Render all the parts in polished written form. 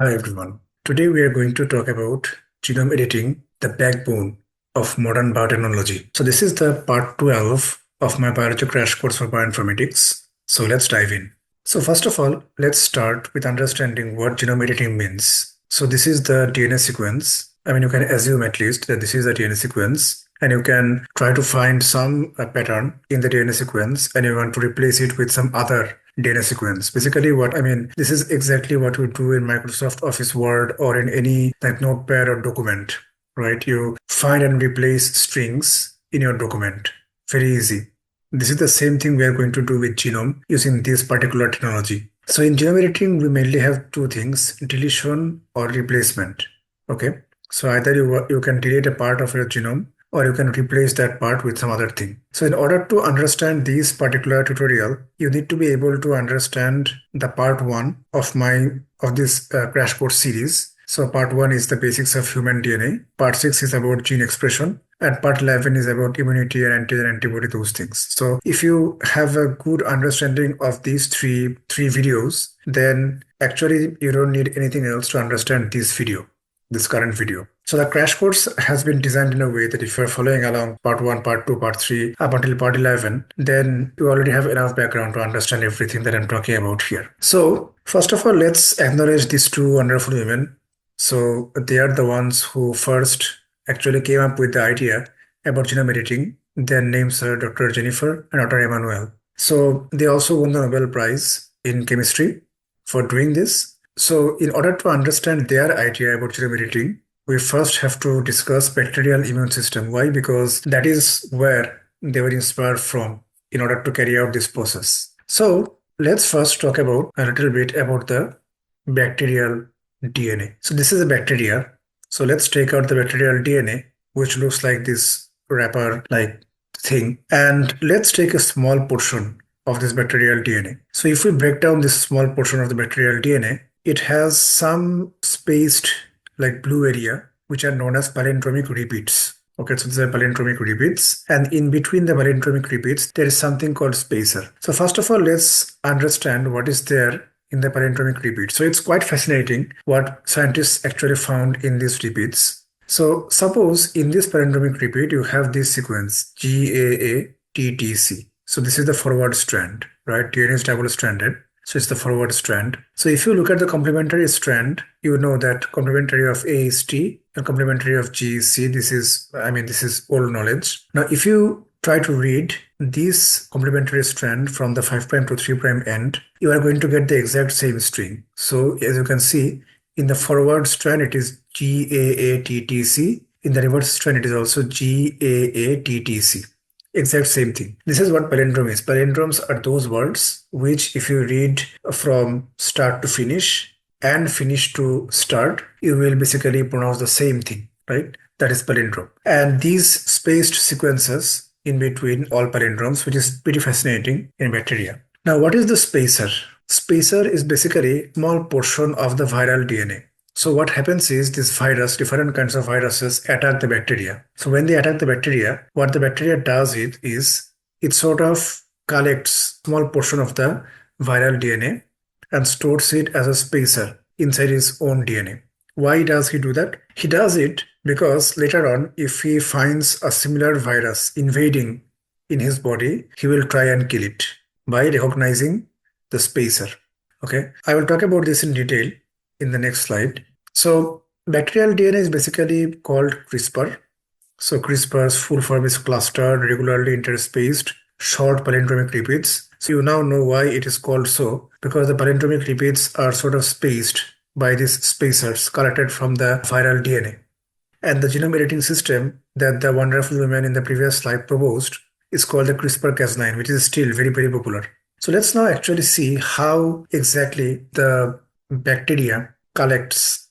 Hi everyone. Today we are going to talk about genome editing, the backbone of modern biotechnology. So this is the part 12 of my biology crash course for bioinformatics. So let's dive in. So first of all, let's start with understanding what genome editing means. So this is the DNA sequence. I mean, you can assume at least that this is the DNA sequence, and you can try to find some pattern in the DNA sequence, and you want to replace it with some other DNA sequence. Basically, what I mean, this is exactly what we do in Microsoft Office Word or in any like notepad or document, right? You find and replace strings in your document. Very easy. This is the same thing we are going to do with genome using this particular technology. So in genome editing, we mainly have two things, deletion or replacement. Okay. So either you can delete a part of your genome or you can replace that part with some other thing. So in order to understand this particular tutorial, you need to be able to understand the part one of this crash course series. So part one is the basics of human DNA. Part six is about gene expression. And part 11 is about immunity and antigen antibody, those things. So if you have a good understanding of these three videos, then actually you don't need anything else to understand this current video. So the crash course has been designed in a way that if you're following along part 1, part 2, part 3 up until part 11, then you already have enough background to understand everything that I'm talking about here. So first of all, let's acknowledge these two wonderful women. So they are the ones who first actually came up with the idea about genome editing. Their names are Dr. Jennifer and Dr. Emmanuel. So they also won the Nobel Prize in chemistry for doing this. So in order to understand their idea about genome editing, we first have to discuss bacterial immune system. Why? Because that is where they were inspired from in order to carry out this process. So let's first talk about a little bit about the bacterial DNA. So this is a bacteria. So let's take out the bacterial DNA, which looks like this wrapper like thing, and let's take a small portion of this bacterial DNA. So if we break down this small portion of the bacterial DNA, it has some spaced like blue area, which are known as palindromic repeats. Okay, so these are palindromic repeats, and in between the palindromic repeats, there is something called spacer. So first of all, let's understand what is there in the palindromic repeat. So it's quite fascinating what scientists actually found in these repeats. So suppose in this palindromic repeat, you have this sequence GAATTC. So this is the forward strand, right? DNA is double stranded. So it's the forward strand. So if you look at the complementary strand, you know that complementary of A is T and complementary of G is C. This is old knowledge. Now, if you try to read this complementary strand from the 5' to 3' end, you are going to get the exact same string. So as you can see, in the forward strand, it is GAATTC. In the reverse strand, it is also GAATTC. Exact same thing. This is what palindrome is. Palindromes are those words which, if you read from start to finish and finish to start, you will basically pronounce the same thing, right? That is palindrome. And these spaced sequences in between all palindromes, which is pretty fascinating in bacteria. Now, what is the spacer? Spacer is basically a small portion of the viral DNA. So what happens is this virus, different kinds of viruses attack the bacteria. So when they attack the bacteria, what the bacteria does is it sort of collects small portion of the viral DNA and stores it as a spacer inside his own DNA. Why does he do that? He does it because later on, if he finds a similar virus invading in his body, he will try and kill it by recognizing the spacer. Okay, I will talk about this in detail in the next slide. So bacterial DNA is basically called CRISPR. So CRISPR's full form is clustered, regularly interspaced, short palindromic repeats. So you now know why it is called so, because the palindromic repeats are sort of spaced by these spacers collected from the viral DNA. And the genome editing system that the wonderful woman in the previous slide proposed is called the CRISPR-Cas9, which is still very, very popular. So let's now actually see how exactly the bacteria collects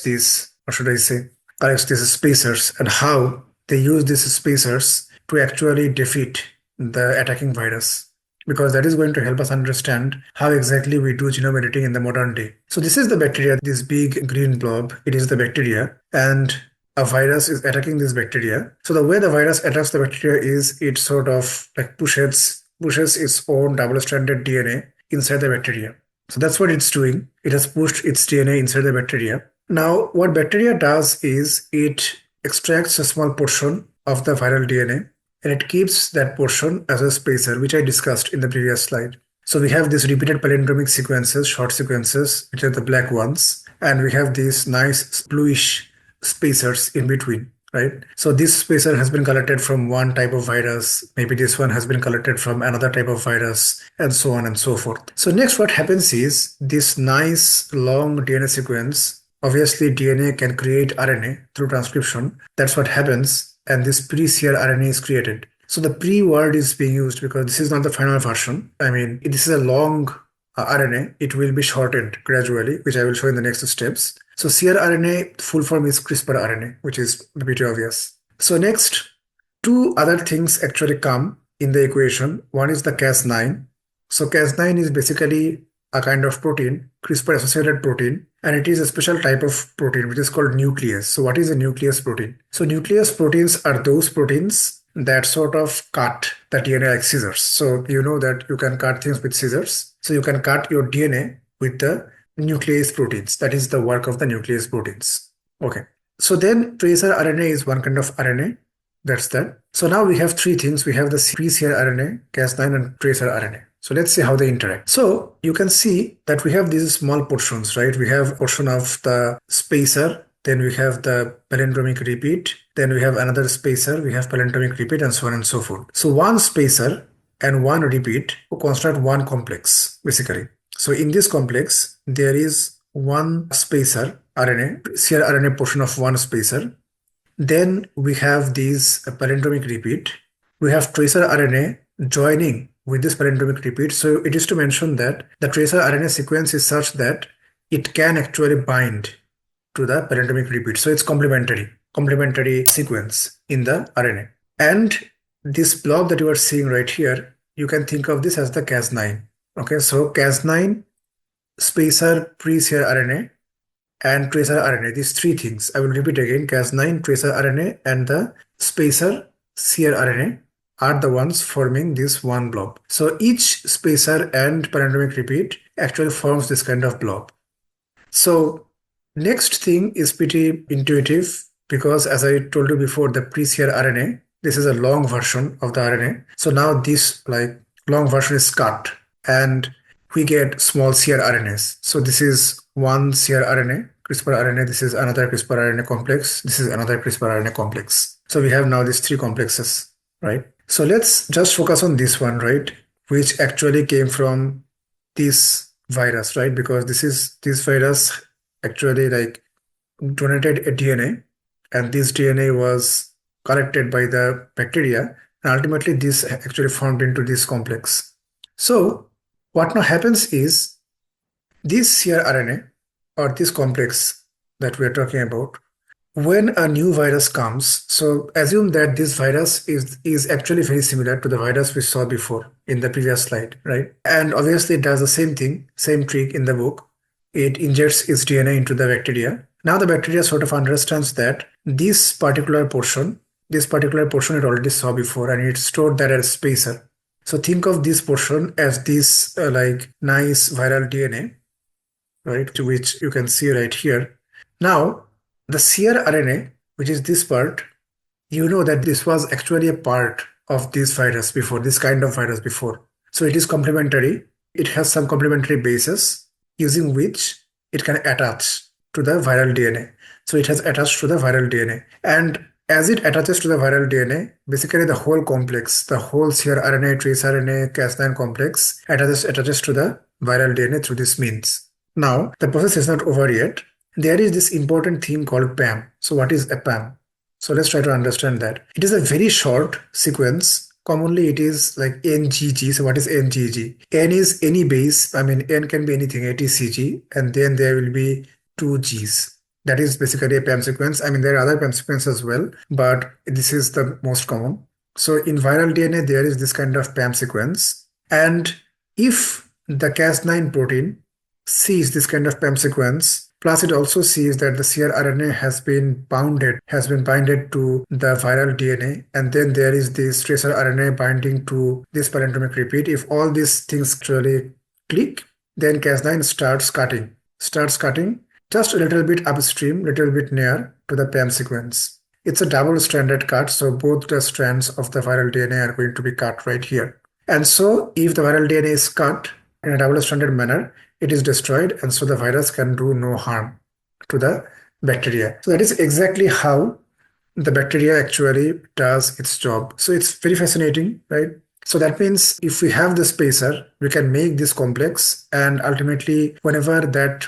these, or should I say, collects these spacers, and how they use these spacers to actually defeat the attacking virus. Because that is going to help us understand how exactly we do genome editing in the modern day. So this is the bacteria, this big green blob, it is the bacteria, and a virus is attacking this bacteria. So the way the virus attacks the bacteria is it sort of like pushes its own double-stranded DNA inside the bacteria. So that's what it's doing. It has pushed its DNA inside the bacteria. Now, what bacteria does is it extracts a small portion of the viral DNA and it keeps that portion as a spacer, which I discussed in the previous slide. So we have these repeated palindromic sequences, short sequences, which are the black ones, and we have these nice bluish spacers in between. Right. So this spacer has been collected from one type of virus. Maybe this one has been collected from another type of virus, and so on and so forth. So next what happens is this nice long DNA sequence. Obviously, DNA can create RNA through transcription. That's what happens. And this pre-cRNA is created. So the pre word is being used because this is not the final version. I mean, this is a long RNA. It will be shortened gradually, which I will show in the next steps. So cRNA full form is CRISPR RNA, which is a bit obvious. So next, two other things actually come in the equation. One is the Cas9. So Cas9 is basically a kind of protein, CRISPR associated protein, and it is a special type of protein which is called nuclease. So what is a nuclease protein? So nuclease proteins are those proteins that sort of cut the DNA like scissors. So you know that you can cut things with scissors. So you can cut your DNA with the nuclease proteins. That is the work of the nuclease proteins. Okay. So then tracer RNA is one kind of RNA. That's that. So now we have three things. We have the pre-cRNA, Cas9, and tracer RNA. So let's see how they interact. So you can see that we have these small portions, right? We have a portion of the spacer, then we have the palindromic repeat, then we have another spacer, we have palindromic repeat, and so on and so forth. So one spacer and one repeat construct one complex, basically. So in this complex, there is one spacer RNA, cRNA portion of one spacer. Then we have these palindromic repeat. We have tracer RNA joining with this palindromic repeat. So it is to mention that the tracer RNA sequence is such that it can actually bind to the palindromic repeat. So it's complementary sequence in the RNA. And this blob that you are seeing right here, you can think of this as the Cas9. Okay, so Cas9, spacer, pre-cRNA, and tracer RNA. These three things. I will repeat again. Cas9, tracer RNA, and the spacer cRNA are the ones forming this one blob. So each spacer and palindromic repeat actually forms this kind of blob. So next thing is pretty intuitive because as I told you before, the pre-cRNA, this is a long version of the RNA. So now this long version is cut and we get small cRNAs. So this is one cRNA, CRISPR RNA. This is another CRISPR RNA complex. This is another CRISPR RNA complex. So we have now these three complexes, right? So let's just focus on this one, right? Which actually came from this virus, right? Because this virus actually donated a DNA, and this DNA was collected by the bacteria, and ultimately this actually formed into this complex. So what now happens is this cRNA or this complex that we are talking about, when a new virus comes, so assume that this virus is actually very similar to the virus we saw before in the previous slide, right? And obviously it does the same thing, same trick in the book. It injects its DNA into the bacteria. Now the bacteria sort of understands that this particular portion it already saw before, and it stored that as spacer. So think of this portion as this nice viral DNA, right? Which you can see right here. Now the cRNA, which is this part, you know that this was actually a part of this virus before, this kind of virus before. So it is complementary. It has some complementary bases using which it can attach to the viral DNA. So it has attached to the viral DNA. And as it attaches to the viral DNA, basically the whole complex, the whole cRNA, trace RNA, Cas9 complex attaches to the viral DNA through this means. Now, the process is not over yet. There is this important theme called PAM. So what is a PAM? So let's try to understand that. It is a very short sequence. Commonly it is like NGG. So what is NGG? N is any base. I mean, N can be anything, ATCG, and then there will be two Gs. That is basically a PAM sequence. I mean, there are other PAM sequences as well, but this is the most common. So in viral DNA, there is this kind of PAM sequence. And if the Cas9 protein sees this kind of PAM sequence, plus it also sees that the cRNA has been binded to the viral DNA, and then there is this tracer RNA binding to this palindromic repeat. If all these things actually click, then Cas9 starts cutting just a little bit upstream, little bit near to the PAM sequence. It's a double-stranded cut, so both the strands of the viral DNA are going to be cut right here. And so if the viral DNA is cut in a double-stranded manner, it is destroyed, and so the virus can do no harm to the bacteria. So that is exactly how the bacteria actually does its job. So it's very fascinating, right? So that means if we have the spacer, we can make this complex, and ultimately, whenever that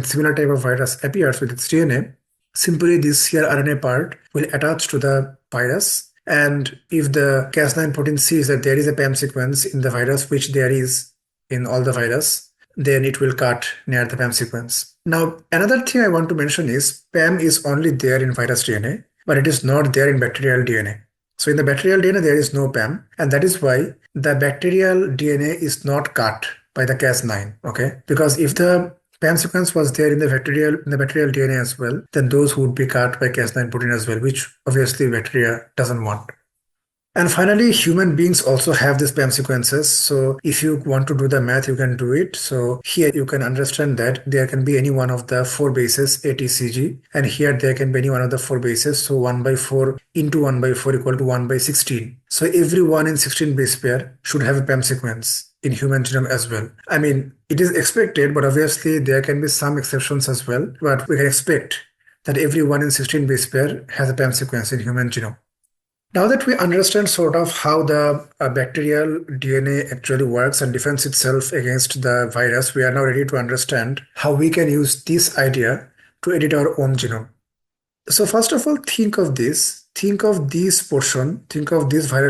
similar type of virus appears with its DNA, simply this sgRNA part will attach to the virus. And if the Cas9 protein sees that there is a PAM sequence in the virus, which there is in all the virus, then it will cut near the PAM sequence. Now, another thing I want to mention is PAM is only there in virus DNA, but it is not there in bacterial DNA. So in the bacterial DNA, there is no PAM, and that is why the bacterial DNA is not cut by the Cas9, okay? Because if the PAM sequence was there in the bacterial DNA as well, then those would be cut by Cas9 protein as well, which obviously bacteria doesn't want. And finally, human beings also have these PAM sequences. So if you want to do the math, you can do it. So here you can understand that there can be any one of the four bases, A, T, C, G. And here there can be any one of the four bases. So 1 by 4 into 1 by 4 equal to 1 by 16. So every 1 in 16 base pair should have a PAM sequence in human genome as well. I mean, it is expected, but obviously there can be some exceptions as well. But we can expect that every 1 in 16 base pair has a PAM sequence in human genome. Now that we understand sort of how the bacterial DNA actually works and defends itself against the virus, we are now ready to understand how we can use this idea to edit our own genome. So first of all, think of this viral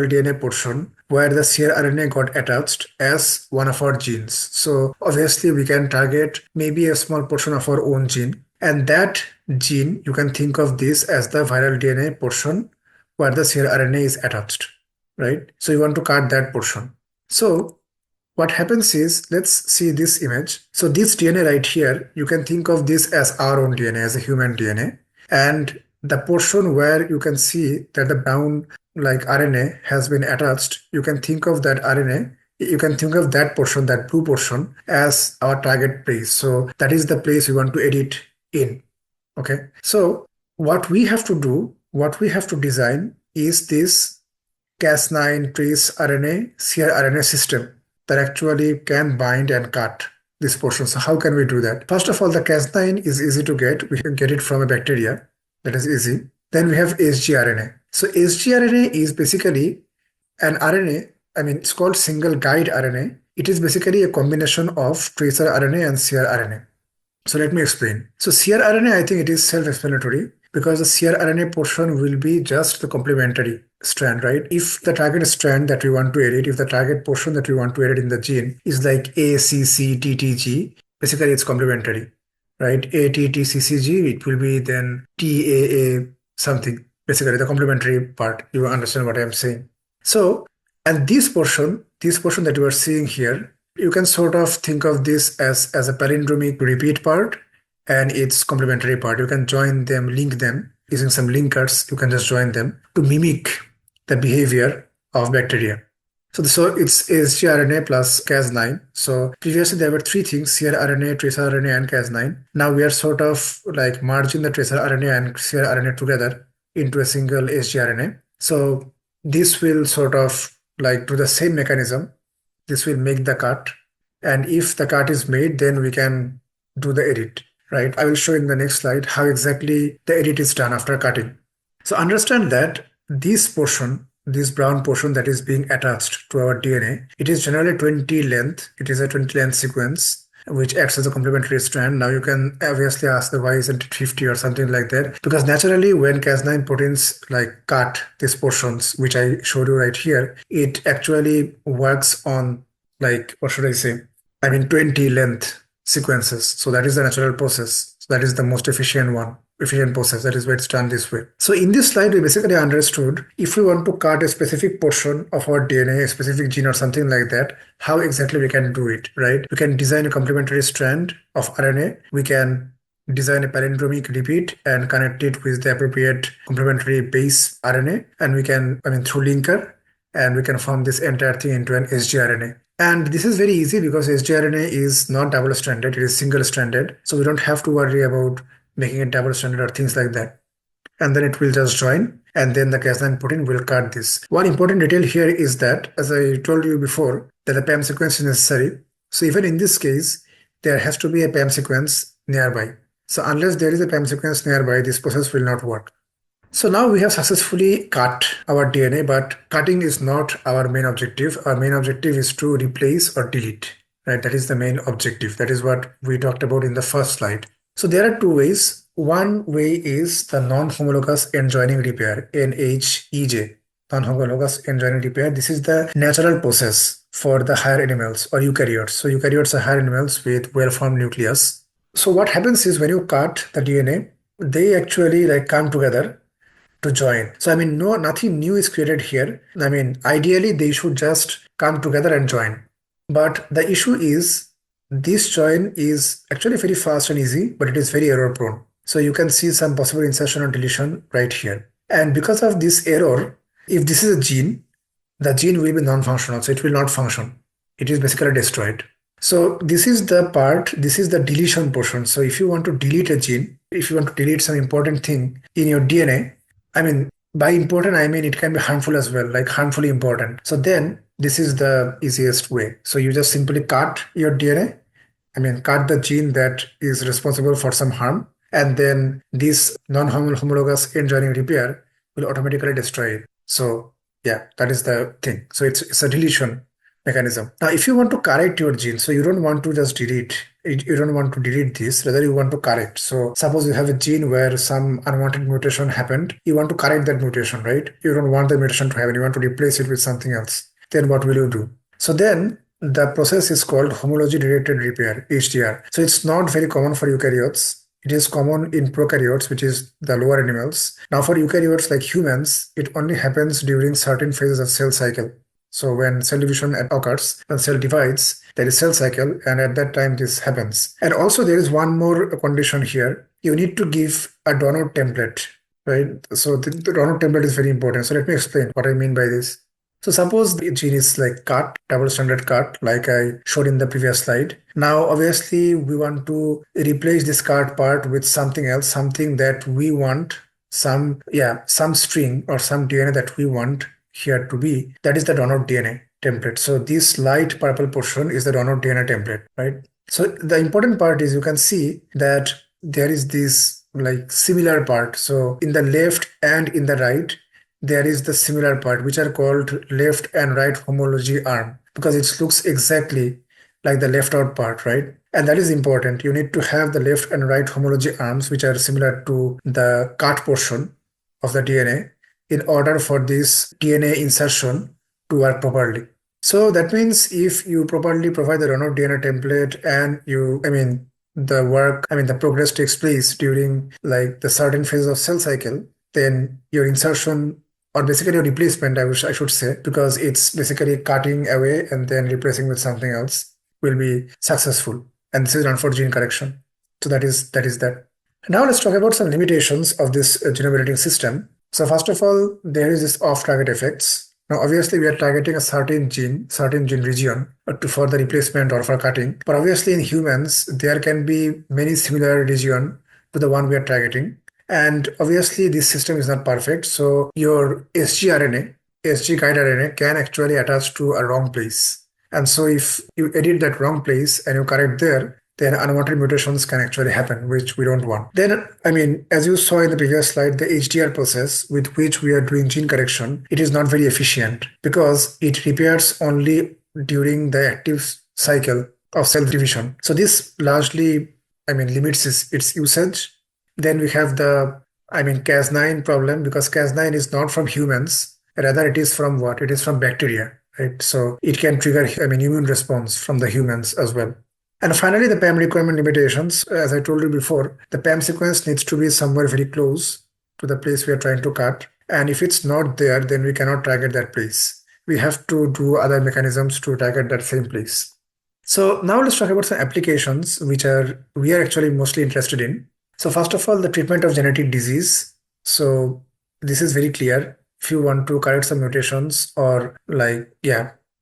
DNA portion where the sgRNA got attached as one of our genes. So obviously we can target maybe a small portion of our own gene, and that gene, you can think of this as the viral DNA portion where the sgRNA is attached, right? So you want to cut that portion. So what happens is, let's see this image. So this DNA right here, you can think of this as our own DNA, as a human DNA. And the portion where you can see that the brown like RNA has been attached, you can think of that RNA, you can think of that portion, that blue portion, as our target place. So that is the place we want to edit in. Okay. So what we have to do, what we have to design is this Cas9 trace RNA sgRNA system that actually can bind and cut this portion. So how can we do that? First of all, the Cas9 is easy to get. We can get it from a bacteria. That is easy. Then we have sgRNA. So sgRNA is basically an RNA. I mean, it's called single guide RNA. It is basically a combination of tracer RNA and sgRNA. So let me explain. So sgRNA, I think it is self-explanatory because the sgRNA portion will be just the complementary strand, right? If the target strand that we want to edit, if the target portion that we want to edit in the gene is like A, C, C, T, T, G, basically it's complementary, right? A, T, T, C, C, G, it will be then T, A, something, basically the complementary part. You understand what I'm saying? So, and this portion that you are seeing here, you can sort of think of this as a palindromic repeat part and its complementary part. You can join them, link them using some linkers. You can just join them to mimic the behavior of bacteria. So it's sgRNA plus Cas9. So previously there were three things: sgRNA, tracer RNA, and Cas9. Now we are sort of like merging the tracer RNA and sgRNA together into a single sgRNA. So this will sort of like do the same mechanism. This will make the cut, and if the cut is made, then we can do the edit, right? I will show in the next slide how exactly the edit is done after cutting. So understand that this portion, this brown portion that is being attached to our DNA, it is generally 20 length. It is a 20 length sequence which acts as a complementary strand. Now you can obviously ask the why isn't it 50 or something like that, because naturally when Cas9 proteins like cut these portions, which I showed you right here, it actually works on like, what should I say? I mean 20 length sequences. So that is the natural process. So that is the most efficient process. That is why it's done this way. So in this slide, we basically understood if we want to cut a specific portion of our DNA, a specific gene or something like that, how exactly we can do it, right? We can design a complementary strand of RNA. We can design a palindromic repeat and connect it with the appropriate complementary base RNA. And we can, through linker, and we can form this entire thing into an sgRNA. And this is very easy because sgRNA is not double-stranded, it is single-stranded. So we don't have to worry about making it double-stranded or things like that. And then it will just join, and then the Cas9 protein will cut this. One important detail here is that, as I told you before, that the PAM sequence is necessary. So even in this case, there has to be a PAM sequence nearby. So unless there is a PAM sequence nearby, this process will not work. So now we have successfully cut our DNA, but cutting is not our main objective. Our main objective is to replace or delete, right? That is the main objective. That is what we talked about in the first slide. So there are two ways. One way is the non-homologous end joining repair, NHEJ, non-homologous end joining repair. This is the natural process for the higher animals or eukaryotes. So eukaryotes are higher animals with well-formed nucleus. So what happens is when you cut the DNA, they actually like come together to join. So I mean, no, nothing new is created here. I mean, ideally they should just come together and join. But the issue is this join is actually very fast and easy, but it is very error prone. So you can see some possible insertion or deletion right here. And because of this error, if this is a gene, the gene will be non-functional, so it will not function. It is basically destroyed. So this is the part, this is the deletion portion. So if you want to delete a gene, if you want to delete some important thing in your DNA, I mean, by important, I mean it can be harmful as well, like harmfully important. So then this is the easiest way. So you just simply cut your DNA, I mean, cut the gene that is responsible for some harm, and then this non-homologous end joining repair will automatically destroy it. So yeah, that is the thing. So it's a deletion mechanism. Now, if you want to correct your gene, so you don't want to just delete it, you don't want to delete this, rather you want to correct. So suppose you have a gene where some unwanted mutation happened, you want to correct that mutation, right? You don't want the mutation to happen, you want to replace it with something else. Then what will you do? So then the process is called homology-directed repair, HDR. So it's not very common for eukaryotes. It is common in prokaryotes, which is the lower animals. Now for eukaryotes like humans, it only happens during certain phases of cell cycle. So when cell division occurs, when cell divides, there is cell cycle, and at that time this happens. And also there is one more condition here. You need to give a donor template, right? So the donor template is very important. So let me explain what I mean by this. So suppose the gene is like cut, double stranded cut, like I showed in the previous slide. Now, obviously, we want to replace this cut part with something else, something that we want, some string or some DNA that we want here to be. That is the donor DNA template. So this light purple portion is the donor DNA template, right? So the important part is you can see that there is this like similar part. So in the left and in the right, there is the similar part which are called left and right homology arm because it looks exactly like the left out part, right? And that is important. You need to have the left and right homology arms which are similar to the cut portion of the DNA in order for this DNA insertion to work properly. So that means if you properly provide the donor DNA template and the progress takes place during like the certain phase of cell cycle, then your insertion or basically a replacement, I should say, because it's basically cutting away and then replacing with something else will be successful. And this is done for gene correction. So that is that. Now let's talk about some limitations of this genome editing system. So first of all, there is this off-target effects. Now, obviously, we are targeting a certain gene region for the replacement or for cutting. But obviously, in humans, there can be many similar region to the one we are targeting. And obviously, this system is not perfect. So your sgRNA, SG guide RNA can actually attach to a wrong place. And so if you edit that wrong place and you correct there, then unwanted mutations can actually happen, which we don't want. Then, as you saw in the previous slide, the HDR process with which we are doing gene correction, it is not very efficient because it repairs only during the active cycle of cell division. So this largely, limits its usage. Then we have the, Cas9 problem because Cas9 is not from humans. Rather, it is from what? It is from bacteria, right? So it can trigger, immune response from the humans as well. And finally, the PAM requirement limitations. As I told you before, the PAM sequence needs to be somewhere very close to the place we are trying to cut. And if it's not there, then we cannot target that place. We have to do other mechanisms to target that same place. So now let's talk about some applications we are actually mostly interested in. So first of all, the treatment of genetic disease. So this is very clear. If you want to correct some mutations or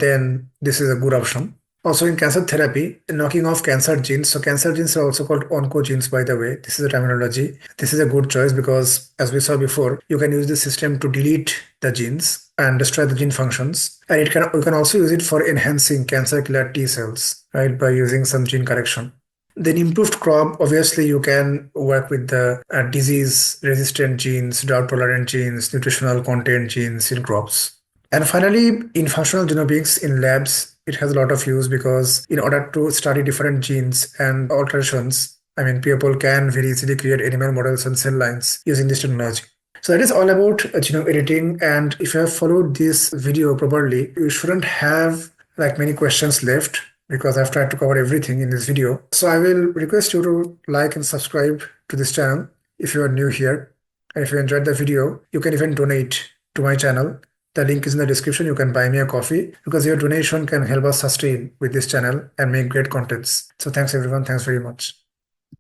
then this is a good option. Also in cancer therapy, knocking off cancer genes. So cancer genes are also called oncogenes, by the way. This is a terminology. This is a good choice because as we saw before, you can use this system to delete the genes and destroy the gene functions. And you can also use it for enhancing cancer killer T cells, right, by using some gene correction. Then improved crop, obviously you can work with the disease resistant genes, drought tolerant genes, nutritional content genes in crops. And finally, in functional genomics in labs, it has a lot of use because in order to study different genes and alterations, people can very easily create animal models and cell lines using this technology. So that is all about genome editing. And if you have followed this video properly, you shouldn't have like many questions left because I've tried to cover everything in this video. So I will request you to like and subscribe to this channel if you are new here. And if you enjoyed the video, you can even donate to my channel. The link is in the description. You can buy me a coffee because your donation can help us sustain with this channel and make great contents. So thanks everyone. Thanks very much.